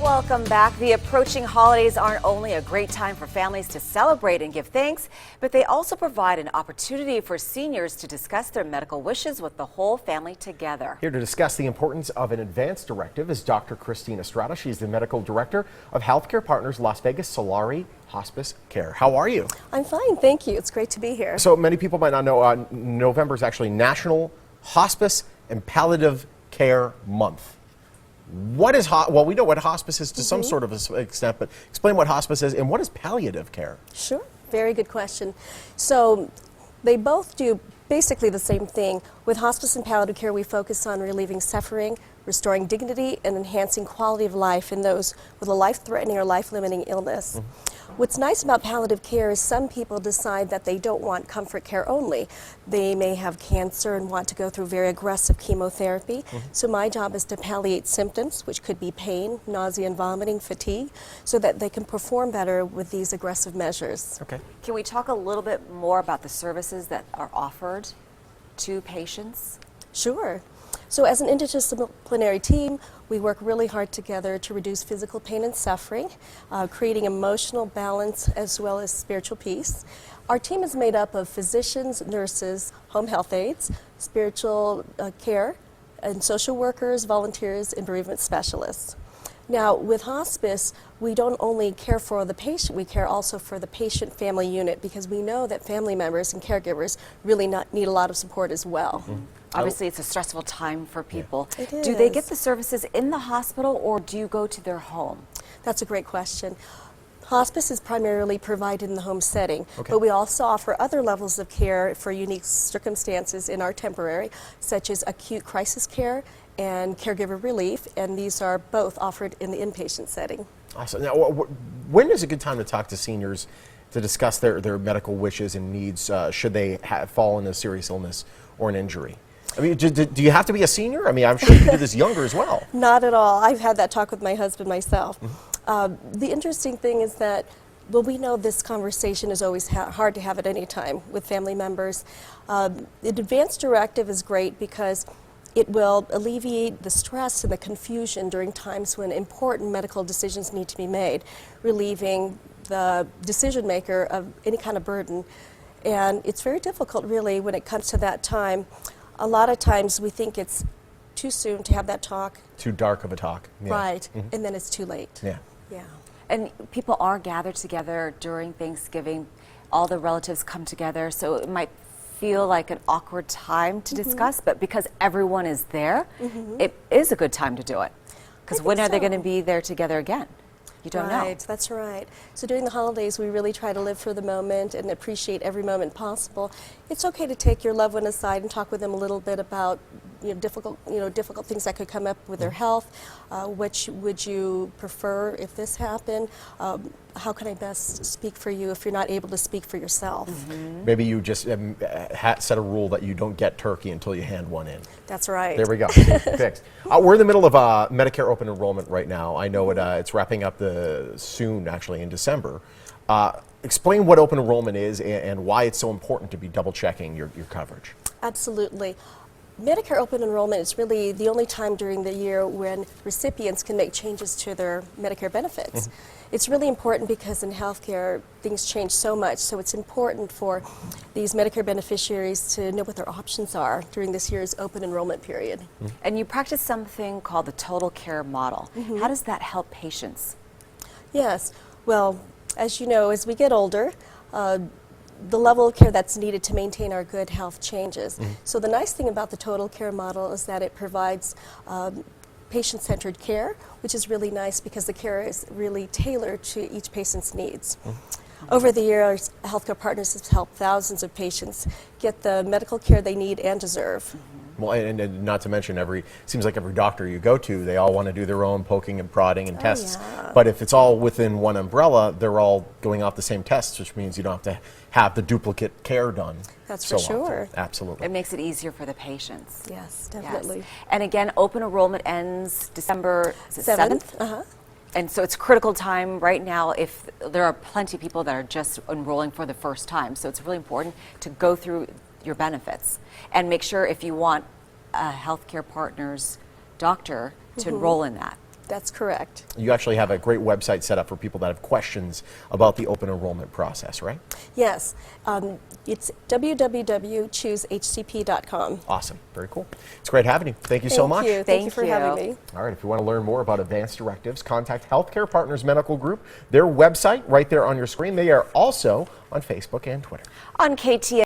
Welcome back. The approaching holidays aren't only a great time for families to celebrate and give thanks, but they also provide an opportunity for seniors to discuss their medical wishes with the whole family together. Here to discuss the importance of an advance directive is Dr. Christine Estrada. She's the medical director of Healthcare Partners Las Vegas Solari Hospice Care. How are you? I'm fine, thank you. It's great to be here. So many people might not know November is actually National Hospice and Palliative Care Month. What is well, we know what hospice is to some sort of extent, but explain what hospice is and what is palliative care? Sure, very good question. So they both do basically the same thing. With hospice and palliative care, we focus on relieving suffering, restoring dignity, and enhancing quality of life in those with a life-threatening or life-limiting illness. What's nice about palliative care is some people decide that they don't want comfort care only. They may have cancer and want to go through very aggressive chemotherapy. So my job is to palliate symptoms, which could be pain, nausea and vomiting, fatigue, so that they can perform better with these aggressive measures. Okay. Can we talk a little bit more about the services that are offered to patients? Sure. So as an interdisciplinary team, we work really hard together to reduce physical pain and suffering, creating emotional balance as well as spiritual peace. Our team is made up of physicians, nurses, home health aides, spiritual care, and social workers, volunteers, and bereavement specialists. Now, with hospice, we don't only care for the patient, we care also for the patient family unit, because we know that family members and caregivers really need a lot of support as well. Obviously, it's a stressful time for people. It Do they is. get the services in the hospital, or do you go to their home? That's a great question. Hospice is primarily provided in the home setting, Okay. but we also offer other levels of care for unique circumstances in our temporary, such as acute crisis care and caregiver relief, and these are both offered in the inpatient setting. Awesome. Now, when is a good time to talk to seniors to discuss their medical wishes and needs should they fall in a serious illness or an injury? I mean, do you have to be a senior? I mean, I'm sure you can do this younger as well. Not at all. I've had that talk with my husband myself. The interesting thing is that, well, we know this conversation is always hard to have at any time with family members. The advance directive is great because it will alleviate the stress and the confusion during times when important medical decisions need to be made, relieving the decision maker of any kind of burden. And it's very difficult, really, when it comes to that time. A lot of times we think it's too soon to have that talk. Too dark of a talk. Yeah. Right, and then it's too late. Yeah. Yeah. And people are gathered together during Thanksgiving. All the relatives come together, so it might feel like an awkward time to discuss, but because everyone is there, it is a good time to do it. Because when are they going to be there together again? You don't know. Right, that's right. So during the holidays, we really try to live for the moment and appreciate every moment possible. It's okay to take your loved one aside and talk with them a little bit about difficult things that could come up with their health. Which would you prefer if this happened? How can I best speak for you if you're not able to speak for yourself? Maybe you just set a rule that you don't get turkey until you hand one in. That's right. There we go. Fixed. We're in the middle of Medicare open enrollment right now. I know it's wrapping up soon, actually, in December. Explain what open enrollment is and why it's so important to be double checking your coverage. Absolutely. Medicare open enrollment is really the only time during the year when recipients can make changes to their Medicare benefits. It's really important because in healthcare things change so much, so it's important for these Medicare beneficiaries to know what their options are during this year's open enrollment period. And you practice something called the total care model. How does that help patients? Yes, well, as you know, as we get older, the level of care that's needed to maintain our good health changes. So the nice thing about the total care model is that it provides patient-centered care, which is really nice because the care is really tailored to each patient's needs. Over the years, Healthcare Partners has helped thousands of patients get the medical care they need and deserve. Well, and not to mention, seems like every doctor you go to, they all want to do their own poking and prodding and tests. Yeah. But if it's all within one umbrella, they're all going off the same tests, which means you don't have to have the duplicate care done. That's so for sure. often. Absolutely. It makes it easier for the patients. Yes, definitely. Yes. And again, open enrollment ends December 7th. And so it's critical time right now if there are plenty of people that are just enrolling for the first time. So it's really important to go through your benefits and make sure if you want a Healthcare Partners doctor to enroll in that. That's correct. You actually have a great website set up for people that have questions about the open enrollment process, right? Yes. It's www.choosehcp.com. Awesome. Very cool. It's great having you. Thank you so much. Thank you. Thank you for having me. All right. If you want to learn more about advanced directives, contact Healthcare Partners Medical Group. Their website right there on your screen. They are also on Facebook and Twitter. On KTNV